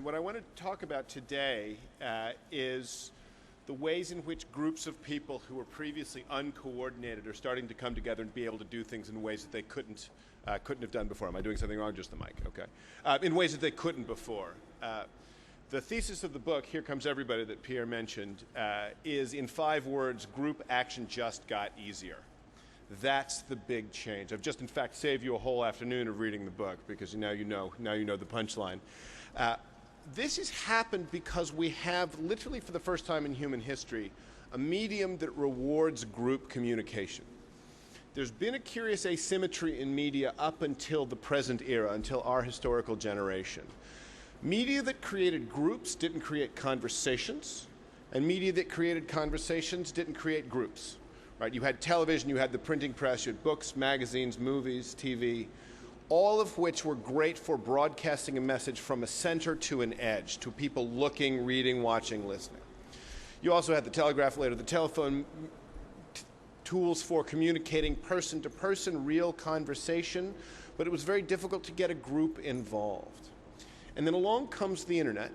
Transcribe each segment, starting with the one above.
what I want to talk about today is the ways in which groups of people who were previously uncoordinated are starting to come together and be able to do things in ways that they couldn't have done before. Am I doing something wrong? Just the mic, okay. In ways that they couldn't before. The thesis of the book, Here Comes Everybody, that Pierre mentioned, is in 5 words: group action just got easier. That's the big change. I've just, in fact, saved you a whole afternoon of reading the book because now you know the punchline. This has happened because we have, literally for the first time in human history, a medium that rewards group communication. There's been a curious asymmetry in media up until the present era, until our historical generation. Media that created groups didn't create conversations, and media that created conversations didn't create groups. Right? You had television, you had the printing press, you had books, magazines, movies, TV, all of which were great for broadcasting a message from a center to an edge, to people looking, reading, watching, listening. You also had the telegraph, later the telephone, tools for communicating person to person, real conversation, but it was very difficult to get a group involved. And then along comes the internet,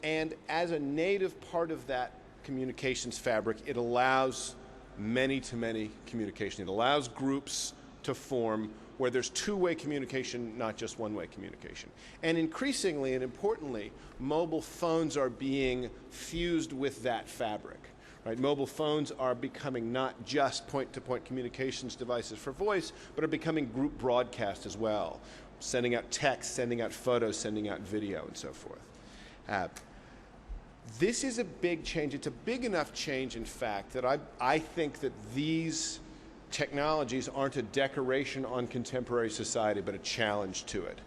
and as a native part of that communications fabric, it allows many-to-many communication. It allows groups to form where there's two-way communication, not just one-way communication. And increasingly and importantly, mobile phones are being fused with that fabric. Right? Mobile phones are becoming not just point-to-point communications devices for voice, but are becoming group broadcast as well, sending out text, sending out photos, sending out video, and so forth. This is a big change. It's a big enough change, in fact, that I think that these technologies aren't a decoration on contemporary society, but a challenge to it.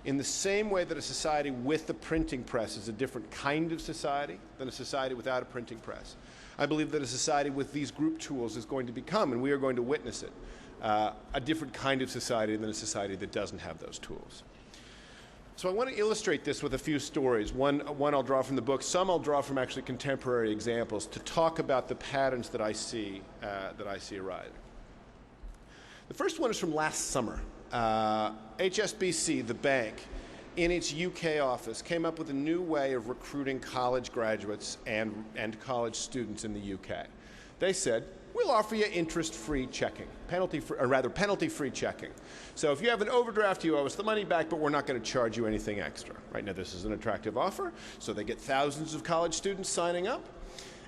In the same way that a society with the printing press is a different kind of society than a society without a printing press, I believe that a society with these group tools is going to become, and we are going to witness it, a different kind of society than a society that doesn't have those tools. So I want to illustrate this with a few stories. One I'll draw from the book, some I'll draw from actually contemporary examples to talk about the patterns that I see arising. The first one is from last summer. HSBC, the bank, in its UK office, came up with a new way of recruiting college graduates and college students in the UK. They said, we'll offer you interest-free checking, penalty-free checking. So if you have an overdraft, you owe us the money back, but we're not going to charge you anything extra. Right now, this is an attractive offer, so they get thousands of college students signing up.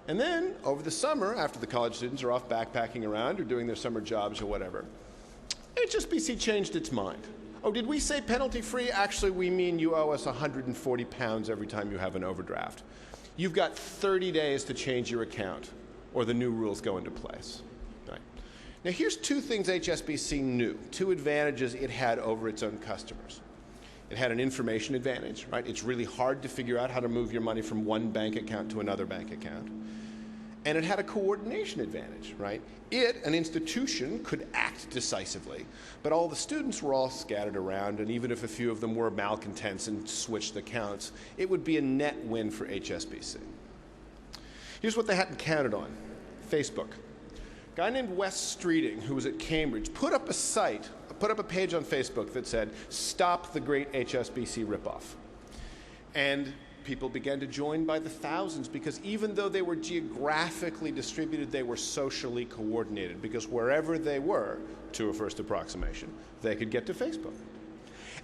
And then, over the summer, after the college students are off backpacking around or doing their summer jobs or whatever, HSBC changed its mind. Oh, did we say penalty-free? Actually, we mean you owe us £140 every time you have an overdraft. You've got 30 days to change your account, or the new rules go into place. Right. Now here's 2 things HSBC knew, 2 advantages it had over its own customers. It had an information advantage, right? It's really hard to figure out how to move your money from one bank account to another bank account. And it had a coordination advantage, right? It, an institution, could act decisively, but all the students were all scattered around, and even if a few of them were malcontents and switched accounts, it would be a net win for HSBC. Here's what they hadn't counted on. Facebook. A guy named Wes Streeting, who was at Cambridge, put up a page on Facebook that said, "Stop the great HSBC ripoff." And people began to join by the thousands because even though they were geographically distributed, they were socially coordinated because wherever they were, to a first approximation, they could get to Facebook.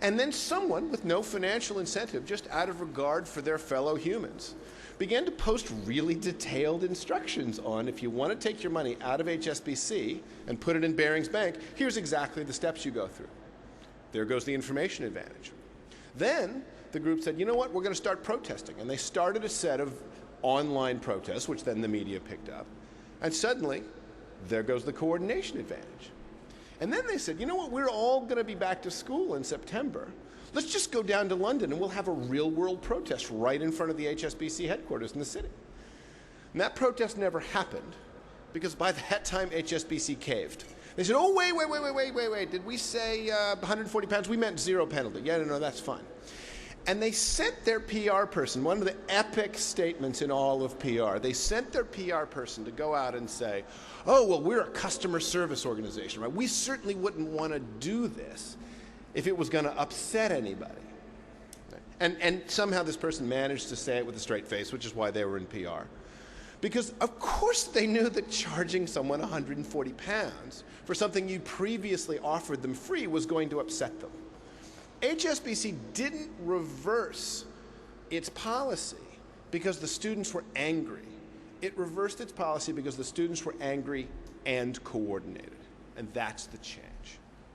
And then someone with no financial incentive, just out of regard for their fellow humans, began to post really detailed instructions on if you want to take your money out of HSBC and put it in Barings Bank, here's exactly the steps you go through. There goes the information advantage. Then the group said, you know what, we're going to start protesting. And they started a set of online protests, which then the media picked up. And suddenly, there goes the coordination advantage. And then they said, you know what, we're all going to be back to school in September. Let's just go down to London and we'll have a real-world protest right in front of the HSBC headquarters in the city. And that protest never happened because by that time HSBC caved. They said, oh, wait, did we say £140? We meant 0 penalty. Yeah, no, that's fine. And they sent their PR person, one of the epic statements in all of PR, they sent their PR person to go out and say, oh, well, we're a customer service organization, right? We certainly wouldn't want to do this if it was going to upset anybody. And somehow this person managed to say it with a straight face, which is why they were in PR. Because of course they knew that charging someone 140 pounds for something you previously offered them free was going to upset them. HSBC didn't reverse its policy because the students were angry. It reversed its policy because the students were angry and coordinated. And that's the change.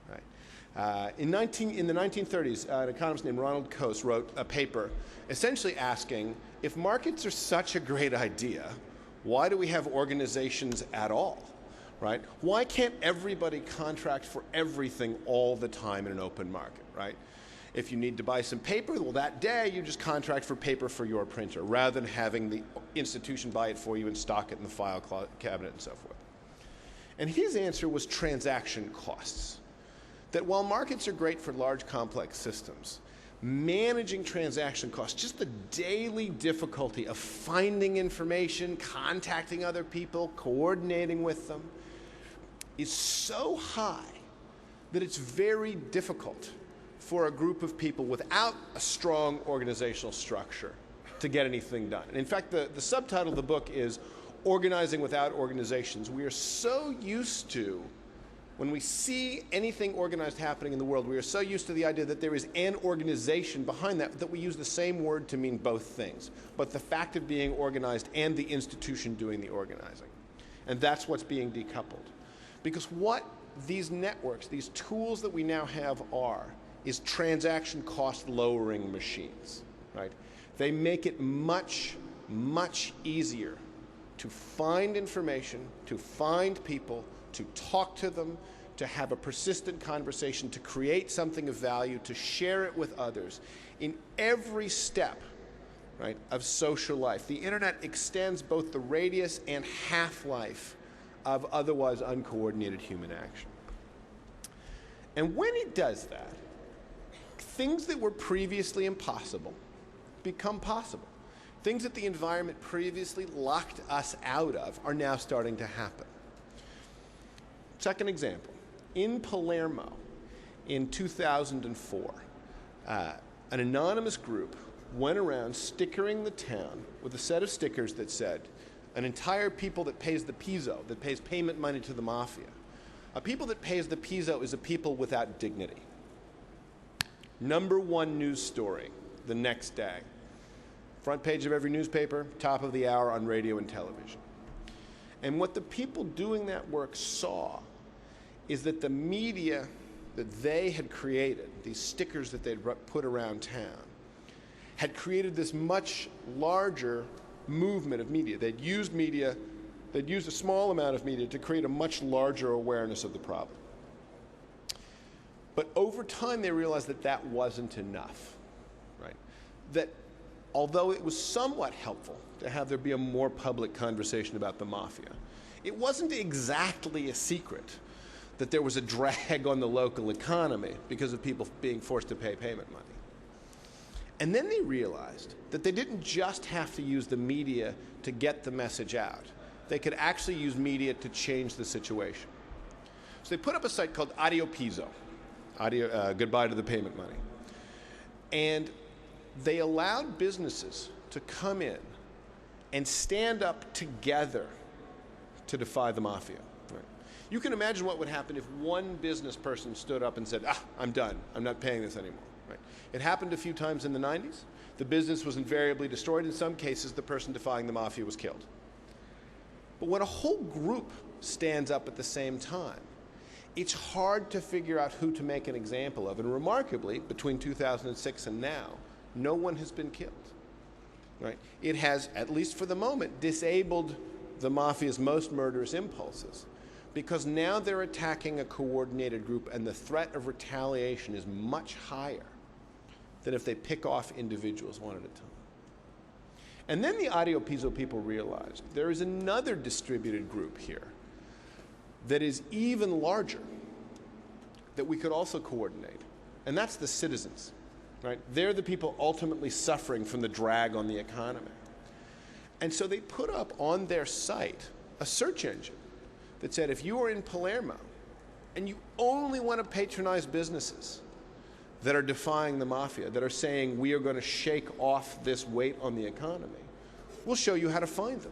Right? In the 1930s, an economist named Ronald Coase wrote a paper essentially asking, if markets are such a great idea, why do we have organizations at all? Right? Why can't everybody contract for everything all the time in an open market? Right? If you need to buy some paper, well, that day you just contract for paper for your printer rather than having the institution buy it for you and stock it in the file cabinet and so forth. And his answer was transaction costs. That while markets are great for large complex systems, managing transaction costs, just the daily difficulty of finding information, contacting other people, coordinating with them, is so high that it's very difficult for a group of people without a strong organizational structure to get anything done. And in fact, the subtitle of the book is Organizing Without Organizations. We are so used to, when we see anything organized happening in the world, we are so used to the idea that there is an organization behind that, that we use the same word to mean both things, but the fact of being organized and the institution doing the organizing. And that's what's being decoupled. Because what these networks, these tools that we now have are, is transaction cost lowering machines, right? They make it much, much easier to find information, to find people, to talk to them, to have a persistent conversation, to create something of value, to share it with others in every step, right, of social life. The internet extends both the radius and half-life of otherwise uncoordinated human action. And when it does that, things that were previously impossible become possible. Things that the environment previously locked us out of are now starting to happen. Second example, in Palermo in 2004, an anonymous group went around stickering the town with a set of stickers that said, an entire people that pays the Pizzo, that pays payment money to the mafia. A people that pays the Pizzo is a people without dignity. #1 news story the next day. Front page of every newspaper, top of the hour on radio and television. And what the people doing that work saw is that the media that they had created, these stickers that they'd put around town, had created this much larger movement of media. They'd used a small amount of media to create a much larger awareness of the problem. But over time, they realized that that wasn't enough, right? That although it was somewhat helpful to have there be a more public conversation about the mafia, it wasn't exactly a secret that there was a drag on the local economy because of people being forced to pay payment money. And then they realized that they didn't just have to use the media to get the message out. They could actually use media to change the situation. So they put up a site called Addio Pizzo, goodbye to the payment money. And they allowed businesses to come in and stand up together to defy the mafia. Right? You can imagine what would happen if one business person stood up and said, I'm done. I'm not paying this anymore. Right? It happened a few times in the 90s. The business was invariably destroyed. In some cases, the person defying the mafia was killed. But when a whole group stands up at the same time, it's hard to figure out who to make an example of. And remarkably, between 2006 and now, no one has been killed. Right? It has, at least for the moment, disabled the mafia's most murderous impulses because now they're attacking a coordinated group and the threat of retaliation is much higher than if they pick off individuals one at a time. And then the Addio Pizzo people realized there is another distributed group here that is even larger that we could also coordinate, and that's the citizens. Right? They're the people ultimately suffering from the drag on the economy. And so they put up on their site a search engine that said if you are in Palermo and you only want to patronize businesses that are defying the mafia, that are saying we are going to shake off this weight on the economy, we'll show you how to find them.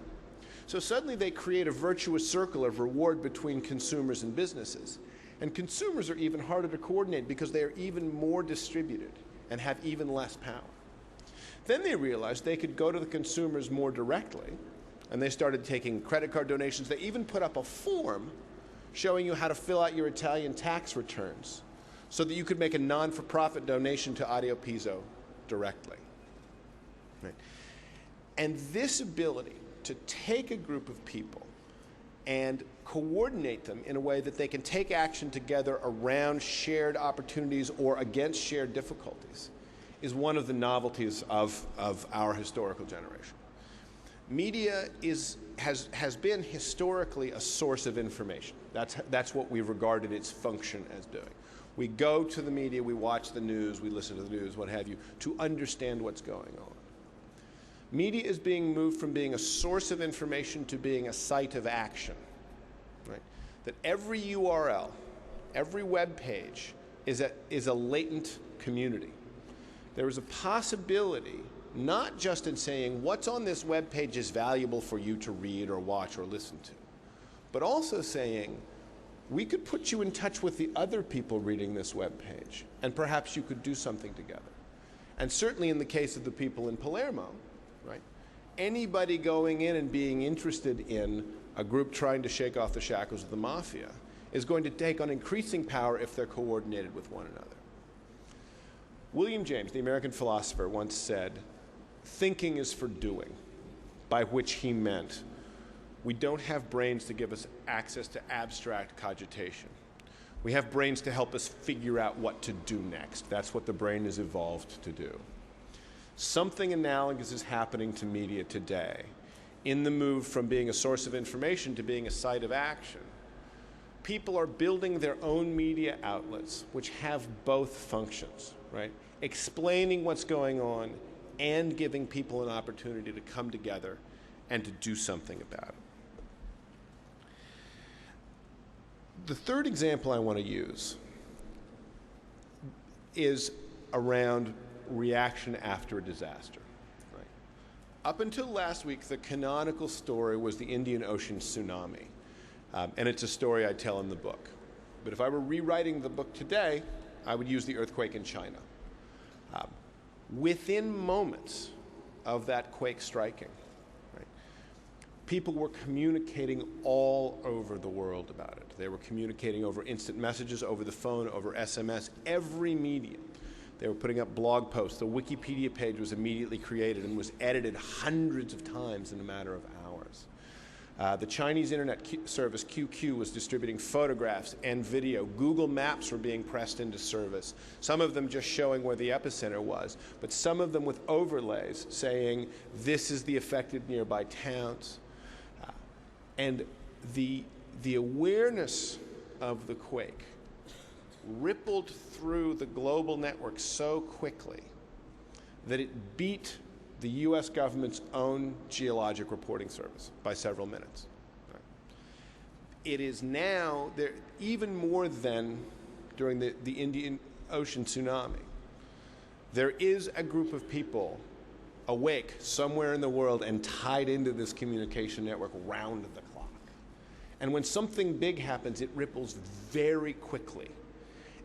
So suddenly they create a virtuous circle of reward between consumers and businesses. And consumers are even harder to coordinate because they are even more distributed and have even less power. Then they realized they could go to the consumers more directly, and they started taking credit card donations. They even put up a form showing you how to fill out your Italian tax returns so that you could make a non-for-profit donation to Addio Pizzo directly. Right? And this ability to take a group of people and coordinate them in a way that they can take action together around shared opportunities or against shared difficulties is one of the novelties of our historical generation. Media has been historically a source of information. That's what we regarded its function as doing. We go to the media, we watch the news, we listen to the news, what have you, to understand what's going on. Media is being moved from being a source of information to being a site of action. Right? That every URL, every web page is a latent community. There is a possibility, not just in saying what's on this web page is valuable for you to read or watch or listen to, but also saying we could put you in touch with the other people reading this web page, and perhaps you could do something together. And certainly in the case of the people in Palermo, right? Anybody going in and being interested in a group trying to shake off the shackles of the mafia is going to take on increasing power if they're coordinated with one another. William James, the American philosopher, once said, "Thinking is for doing," by which he meant we don't have brains to give us access to abstract cogitation. We have brains to help us figure out what to do next. That's what the brain is evolved to do. Something analogous is happening to media today in the move from being a source of information to being a site of action. People are building their own media outlets which have both functions, right? Explaining what's going on and giving people an opportunity to come together and to do something about it. The third example I want to use is around reaction after a disaster. Right? Up until last week, the canonical story was the Indian Ocean tsunami. And it's a story I tell in the book. But if I were rewriting the book today, I would use the earthquake in China. Within moments of that quake striking, right, people were communicating all over the world about it. They were communicating over instant messages, over the phone, over SMS, every medium. They were putting up blog posts. The Wikipedia page was immediately created and was edited hundreds of times in a matter of hours. The Chinese internet service QQ was distributing photographs and video. Google Maps were being pressed into service, some of them just showing where the epicenter was, but some of them with overlays saying this is the affected nearby towns. And the awareness of the quake rippled through the global network so quickly that it beat the US government's own geologic reporting service by several minutes. Right. It is now, there, even more than during the Indian Ocean tsunami, there is a group of people awake somewhere in the world and tied into this communication network round the clock. And when something big happens, it ripples very quickly.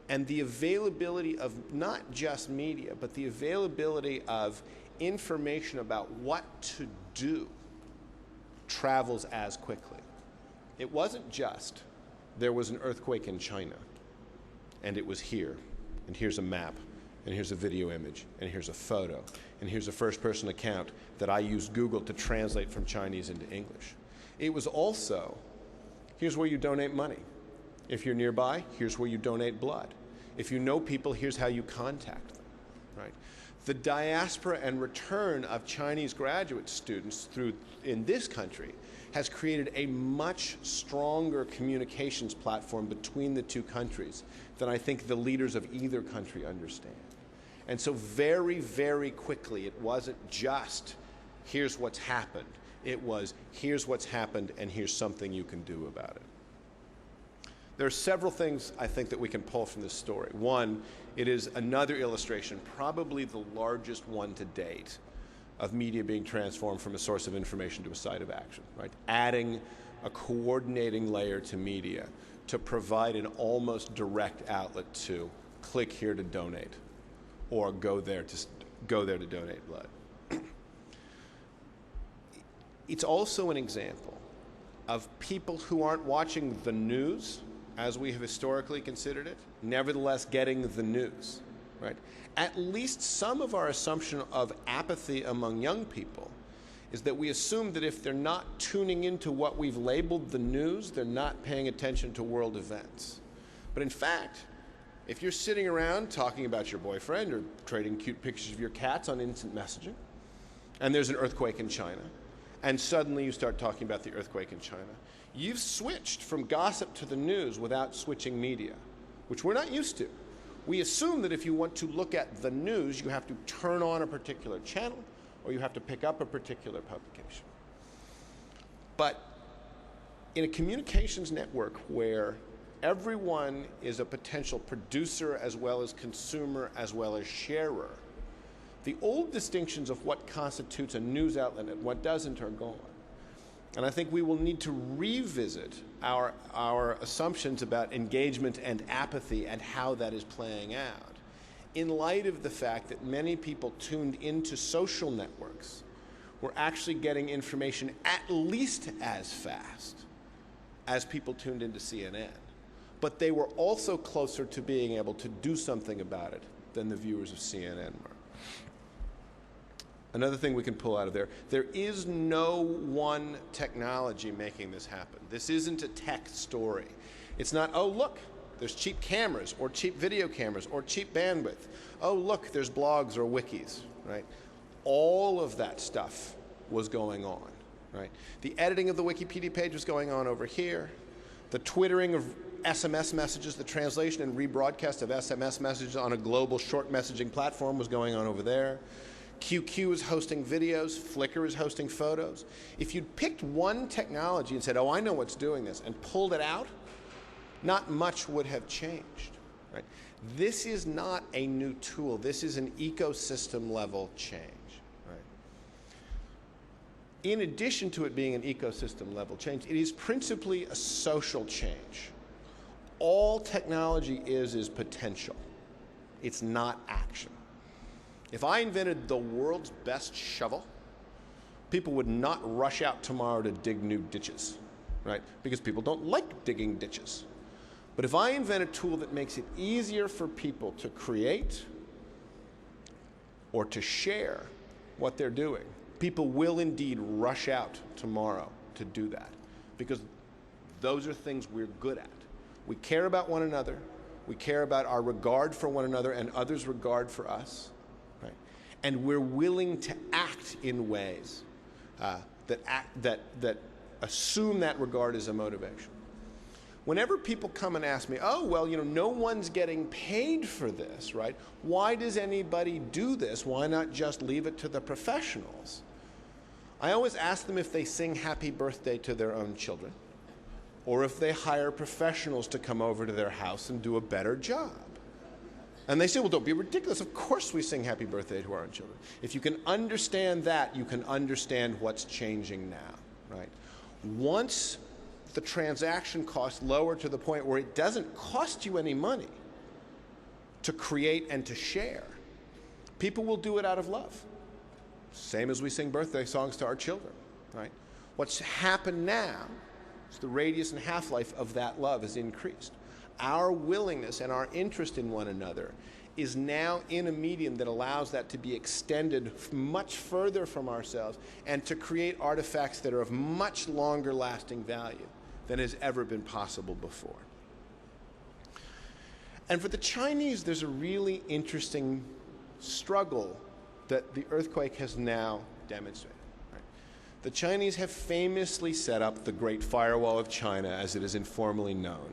And the availability of not just media, but the availability of information about what to do travels as quickly. It wasn't just there was an earthquake in China, and it was here, and here's a map, and here's a video image, and here's a photo, and here's a first-person account that I used Google to translate from Chinese into English. It was also, here's where you donate money. If you're nearby, here's where you donate blood. If you know people, here's how you contact them, right? The diaspora and return of Chinese graduate students in this country has created a much stronger communications platform between the two countries than I think the leaders of either country understand. And so very, very quickly, it wasn't just, here's what's happened. It was, here's what's happened, and here's something you can do about it. There are several things I think that we can pull from this story. One, it is another illustration, probably the largest one to date, of media being transformed from a source of information to a site of action, right? Adding a coordinating layer to media to provide an almost direct outlet to click here to donate or go there to donate blood. It's also an example of people who aren't watching the news as we have historically considered it, nevertheless getting the news, right? At least some of our assumption of apathy among young people is that we assume that if they're not tuning into what we've labeled the news, they're not paying attention to world events. But in fact, if you're sitting around talking about your boyfriend or trading cute pictures of your cats on instant messaging, and there's an earthquake in China, and suddenly you start talking about the earthquake in China, you've switched from gossip to the news without switching media, which we're not used to. We assume that if you want to look at the news, you have to turn on a particular channel or you have to pick up a particular publication. But in a communications network where everyone is a potential producer as well as consumer as well as sharer, the old distinctions of what constitutes a news outlet and what doesn't are gone. And I think we will need to revisit our assumptions about engagement and apathy and how that is playing out in light of the fact that many people tuned into social networks were actually getting information at least as fast as people tuned into CNN. But they were also closer to being able to do something about it than the viewers of CNN were. Another thing we can pull out of there is no one technology making this happen. This isn't a tech story. It's not, oh, look, there's cheap cameras or cheap video cameras or cheap bandwidth. Oh, look, there's blogs or wikis, right? All of that stuff was going on, right? The editing of the Wikipedia page was going on over here. The twittering of SMS messages, the translation and rebroadcast of SMS messages on a global short messaging platform was going on over there. QQ is hosting videos, Flickr is hosting photos. If you'd picked one technology and said, oh, I know what's doing this, and pulled it out, not much would have changed, right? This is not a new tool. This is an ecosystem level change, right? In addition to it being an ecosystem level change, it is principally a social change. All technology is potential. It's not action. If I invented the world's best shovel, people would not rush out tomorrow to dig new ditches, right? Because people don't like digging ditches. But if I invent a tool that makes it easier for people to create or to share what they're doing, people will indeed rush out tomorrow to do that. Because those are things we're good at. We care about one another. We care about our regard for one another and others' regard for us. And we're willing to act in ways that assume that regard as a motivation. Whenever people come and ask me, oh, well, you know, no one's getting paid for this, right? Why does anybody do this? Why not just leave it to the professionals? I always ask them if they sing happy birthday to their own children, or if they hire professionals to come over to their house and do a better job. And they say, well, don't be ridiculous. Of course we sing happy birthday to our own children. If you can understand that, you can understand what's changing now, right? Once the transaction costs lower to the point where it doesn't cost you any money to create and to share, people will do it out of love. Same as we sing birthday songs to our children, right? What's happened now is the radius and half-life of that love has increased. Our willingness and our interest in one another is now in a medium that allows that to be extended much further from ourselves and to create artifacts that are of much longer lasting value than has ever been possible before. And for the Chinese, there's a really interesting struggle that the earthquake has now demonstrated. Right? The Chinese have famously set up the Great Firewall of China, as it is informally known,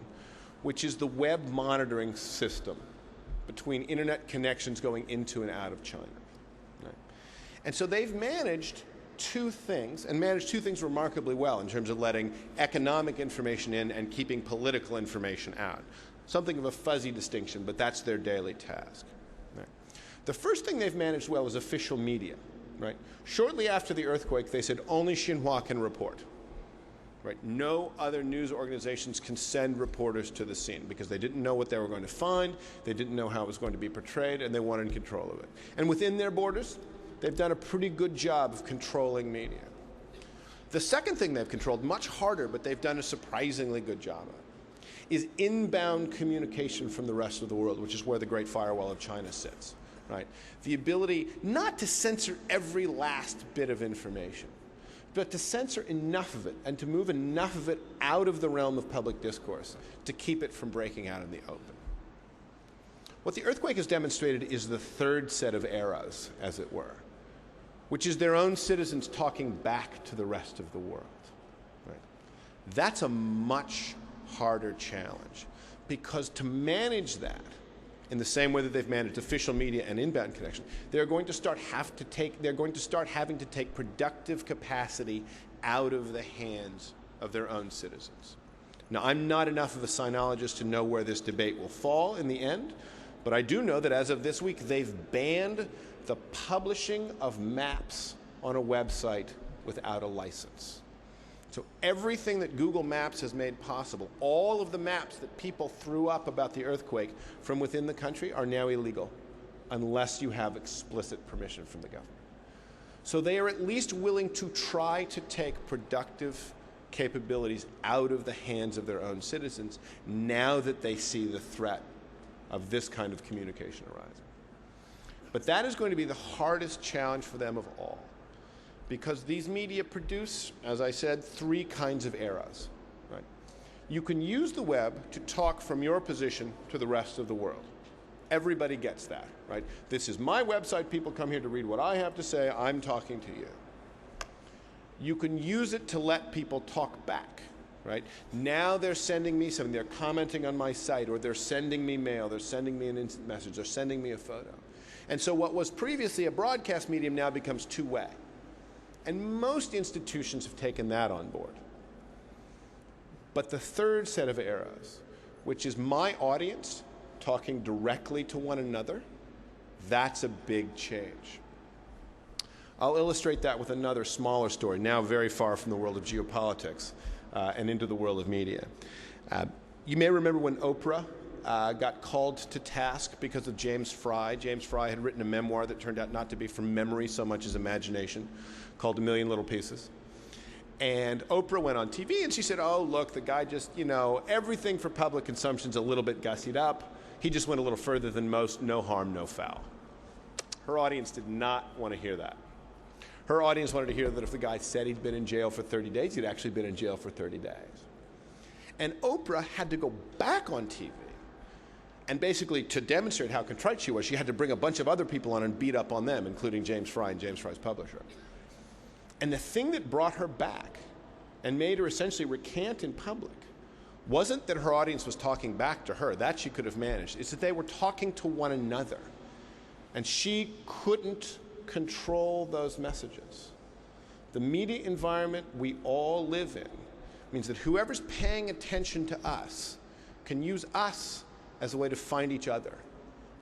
which is the web monitoring system between internet connections going into and out of China. Right? And so they've managed two things, and managed two things remarkably well in terms of letting economic information in and keeping political information out. Something of a fuzzy distinction, but that's their daily task. Right. The first thing they've managed well is official media. Right. Shortly after the earthquake, they said only Xinhua can report. Right. No other news organizations can send reporters to the scene because they didn't know what they were going to find, they didn't know how it was going to be portrayed, and they wanted control of it. And within their borders, they've done a pretty good job of controlling media. The second thing they've controlled, much harder, but they've done a surprisingly good job of, is inbound communication from the rest of the world, which is where the Great Firewall of China sits. Right? The ability not to censor every last bit of information, but to censor enough of it and to move enough of it out of the realm of public discourse to keep it from breaking out in the open. What the earthquake has demonstrated is the third set of eras, as it were, which is their own citizens talking back to the rest of the world. Right? That's a much harder challenge, because to manage that in the same way that they've managed official media and inbound connection, they're going to start having to take productive capacity out of the hands of their own citizens. Now, I'm not enough of a sinologist to know where this debate will fall in the end, but I do know that as of this week, they've banned the publishing of maps on a website without a license. So everything that Google Maps has made possible, all of the maps that people threw up about the earthquake from within the country are now illegal unless you have explicit permission from the government. So they are at least willing to try to take productive capabilities out of the hands of their own citizens now that they see the threat of this kind of communication arising. But that is going to be the hardest challenge for them of all, because these media produce, as I said, three kinds of eras. Right? You can use the web to talk from your position to the rest of the world. Everybody gets that, right? This is my website. People come here to read what I have to say. I'm talking to you. You can use it to let people talk back, right? Now they're sending me something. They're commenting on my site, or they're sending me mail. They're sending me an instant message. They're sending me a photo. And so what was previously a broadcast medium now becomes two-way. And most institutions have taken that on board. But the third set of eras, which is my audience talking directly to one another, that's a big change. I'll illustrate that with another smaller story, now very far from the world of geopolitics and into the world of media. You may remember when Oprah got called to task because of James Fry. James Fry had written a memoir that turned out not to be from memory so much as imagination, called A Million Little Pieces. And Oprah went on TV and she said, oh, look, the guy just, everything for public consumption's a little bit gussied up. He just went a little further than most, no harm, no foul. Her audience did not want to hear that. Her audience wanted to hear that if the guy said he'd been in jail for 30 days, he'd actually been in jail for 30 days. And Oprah had to go back on TV. And basically, to demonstrate how contrite she was, she had to bring a bunch of other people on and beat up on them, including James Fry and James Fry's publisher. And the thing that brought her back and made her essentially recant in public wasn't that her audience was talking back to her. That she could have managed. It's that they were talking to one another. And she couldn't control those messages. The media environment we all live in means that whoever's paying attention to us can use us as a way to find each other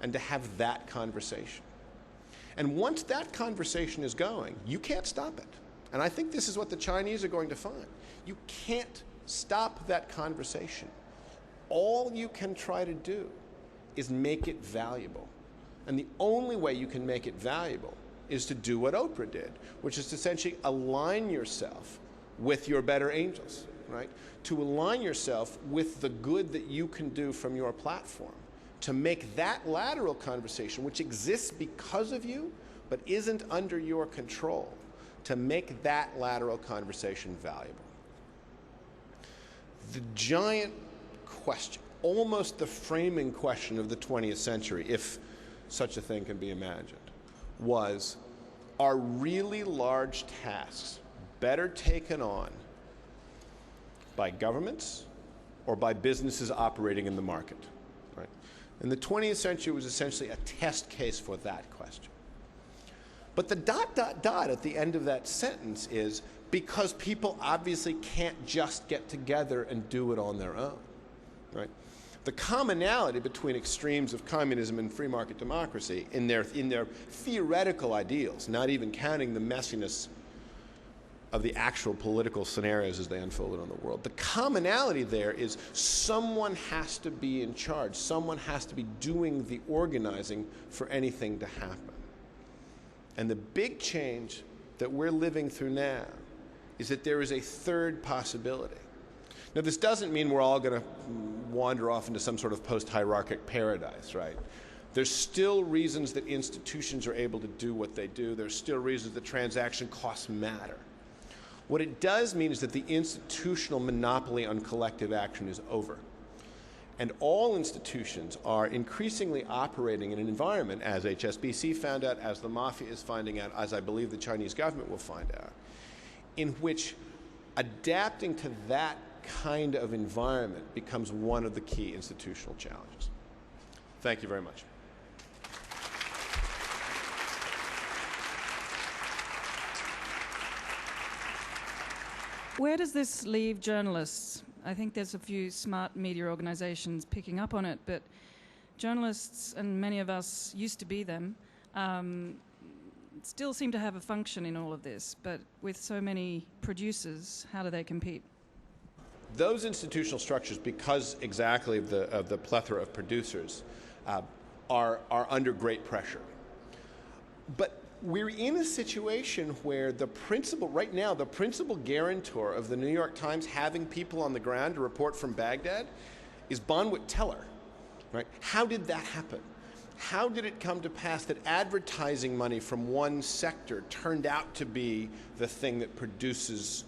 and to have that conversation. And once that conversation is going, you can't stop it. And I think this is what the Chinese are going to find. You can't stop that conversation. All you can try to do is make it valuable. And the only way you can make it valuable is to do what Oprah did, which is to essentially align yourself with your better angels, right? To align yourself with the good that you can do from your platform, to make that lateral conversation, which exists because of you, but isn't under your control, to make that lateral conversation valuable. The giant question, almost the framing question of the 20th century, if such a thing can be imagined, was, are really large tasks better taken on by governments or by businesses operating in the market? Right? And the 20th century was essentially a test case for that question. But the ... at the end of that sentence is because people obviously can't just get together and do it on their own, right? The commonality between extremes of communism and free market democracy in their theoretical ideals, not even counting the messiness of the actual political scenarios as they unfolded on the world. The commonality there is someone has to be in charge. Someone has to be doing the organizing for anything to happen. And the big change that we're living through now is that there is a third possibility. Now, this doesn't mean we're all going to wander off into some sort of post-hierarchic paradise, right? There's still reasons that institutions are able to do what they do. There's still reasons that transaction costs matter. What it does mean is that the institutional monopoly on collective action is over. And all institutions are increasingly operating in an environment, as HSBC found out, as the mafia is finding out, as I believe the Chinese government will find out, in which adapting to that kind of environment becomes one of the key institutional challenges. Thank you very much. Where does this leave journalists? I think there's a few smart media organizations picking up on it, but journalists, and many of us used to be them, still seem to have a function in all of this, but with so many producers, how do they compete? Those institutional structures, because exactly of the plethora of producers, are under great pressure. But we're in a situation where right now, the principal guarantor of the New York Times having people on the ground to report from Baghdad is Bonwit Teller, right? How did that happen? How did it come to pass that advertising money from one sector turned out to be the thing that produces,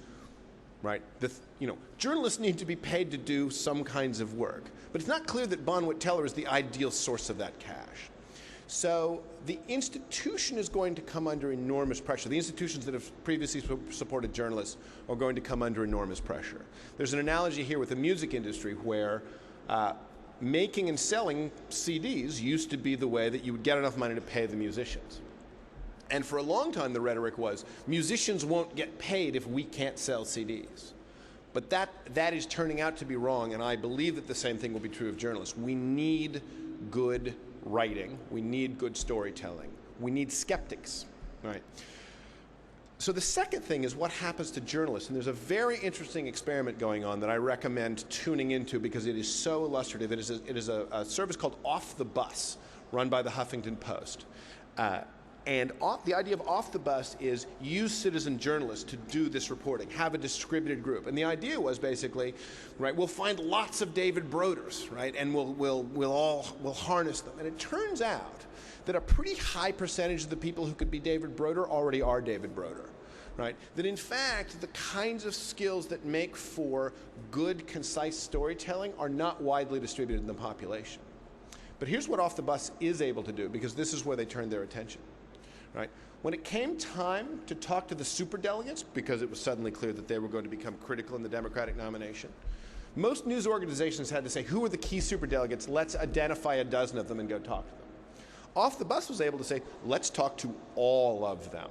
right? Journalists need to be paid to do some kinds of work, but it's not clear that Bonwit Teller is the ideal source of that cash. So the institution is going to come under enormous pressure. The institutions that have previously supported journalists are going to come under enormous pressure. There's an analogy here with the music industry where making and selling CDs used to be the way that you would get enough money to pay the musicians. And for a long time, the rhetoric was, musicians won't get paid if we can't sell CDs. But that is turning out to be wrong, and I believe that the same thing will be true of journalists. We need good writing. We need good storytelling. We need skeptics, right? So the second thing is what happens to journalists. And there's a very interesting experiment going on that I recommend tuning into because it is so illustrative. It is a service called Off the Bus, run by the Huffington Post. The idea of Off the Bus is use citizen journalists to do this reporting, have a distributed group. And the idea was basically, right, we'll find lots of David Broders, right, and we'll harness them. And it turns out that a pretty high percentage of the people who could be David Broder already are David Broder, right? That in fact, the kinds of skills that make for good, concise storytelling are not widely distributed in the population. But here's what Off the Bus is able to do, because this is where they turned their attention. Right? When it came time to talk to the superdelegates, because it was suddenly clear that they were going to become critical in the Democratic nomination, most news organizations had to say, who are the key superdelegates? Let's identify a dozen of them and go talk to them. Off the Bus was able to say, let's talk to all of them.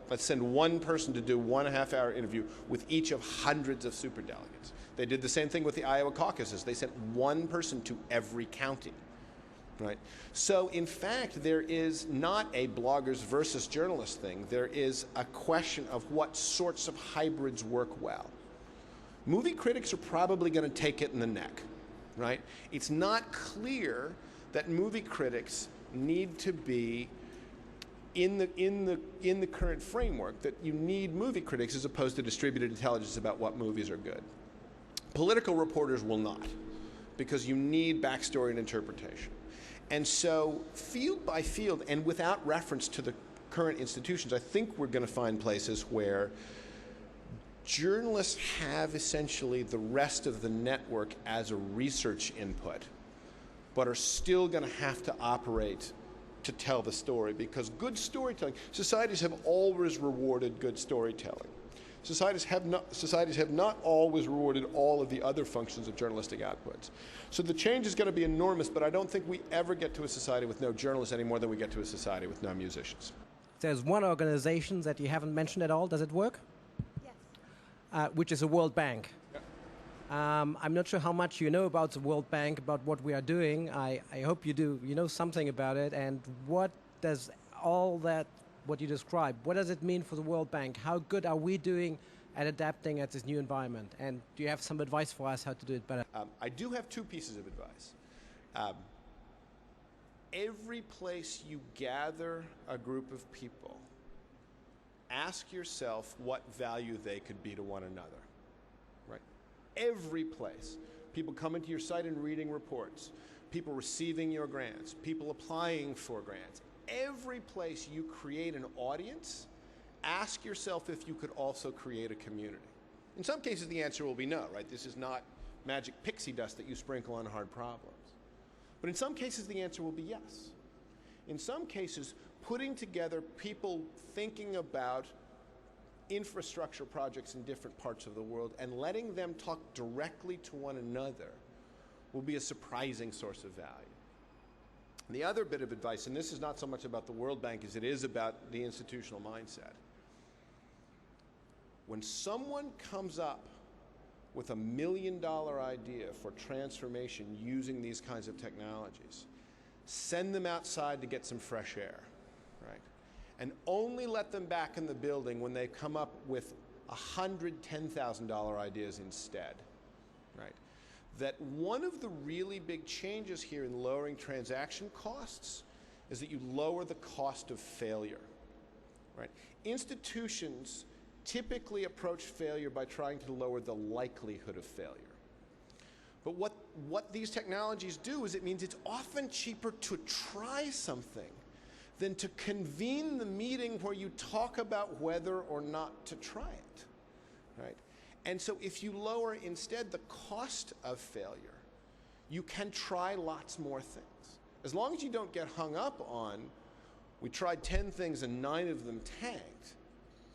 Let's send one person to do 1.5-hour interview with each of hundreds of superdelegates. They did the same thing with the Iowa caucuses. They sent one person to every county. Right? So, in fact, there is not a bloggers versus journalists thing. There is a question of what sorts of hybrids work well. Movie critics are probably going to take it in the neck, right? It's not clear that movie critics need to be in the current framework, that you need movie critics as opposed to distributed intelligence about what movies are good. Political reporters will not, because you need backstory and interpretation. And so, field by field, and without reference to the current institutions, I think we're going to find places where journalists have essentially the rest of the network as a research input, but are still going to have to operate to tell the story, because good storytelling, societies have always rewarded good storytelling. Societies have not always rewarded all of the other functions of journalistic outputs. So the change is going to be enormous, but I don't think we ever get to a society with no journalists any more than we get to a society with no musicians. There's one organization that you haven't mentioned at all. Does it work? Yes. Which is the World Bank. Yep. I'm not sure how much you know about the World Bank, about what we are doing. I hope you do. You know something about it. And what does all that, what you described, what does it mean for the World Bank? How good are we doing at adapting at this new environment? And do you have some advice for us how to do it better? I do have two pieces of advice. Every place you gather a group of people, ask yourself what value they could be to one another. Right? Every place. People coming to your site and reading reports, people receiving your grants, people applying for grants. Every place you create an audience, ask yourself if you could also create a community. In some cases, the answer will be no, right? This is not magic pixie dust that you sprinkle on hard problems. But in some cases, the answer will be yes. In some cases, putting together people thinking about infrastructure projects in different parts of the world and letting them talk directly to one another will be a surprising source of value. And the other bit of advice, and this is not so much about the World Bank as it is about the institutional mindset. When someone comes up with $1 million idea for transformation using these kinds of technologies, send them outside to get some fresh air, right? And only let them back in the building when they come up with $110,000 ideas instead, right? That one of the really big changes here in lowering transaction costs is that you lower the cost of failure, right? Institutions typically approach failure by trying to lower the likelihood of failure. But what these technologies do is it means it's often cheaper to try something than to convene the meeting where you talk about whether or not to try it, right? And so if you lower instead the cost of failure, you can try lots more things. As long as you don't get hung up on, we tried 10 things and 9 of them tanked,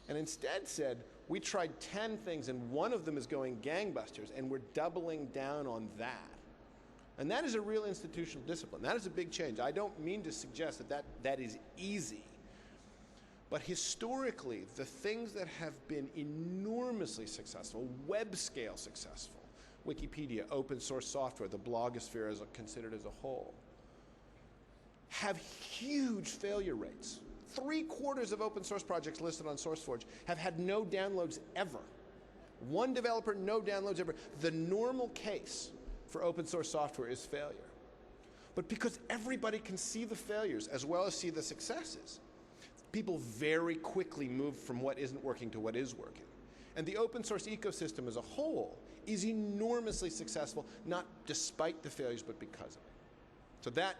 and instead said, we tried 10 things and one of them is going gangbusters, and we're doubling down on that. And that is a real institutional discipline. That is a big change. I don't mean to suggest that is easy. But historically, the things that have been enormously successful, web-scale successful, Wikipedia, open source software, the blogosphere as considered as a whole, have huge failure rates. 3/4 of open source projects listed on SourceForge have had no downloads ever. One developer, no downloads ever. The normal case for open source software is failure. But because everybody can see the failures as well as see the successes, people very quickly move from what isn't working to what is working. And the open source ecosystem as a whole is enormously successful, not despite the failures, but because of it. So that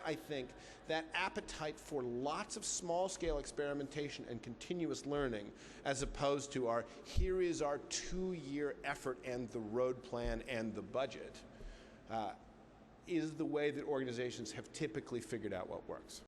I think, that appetite for lots of small-scale experimentation and continuous learning, as opposed to here is our 2-year effort and the road plan and the budget, is the way that organizations have typically figured out what works.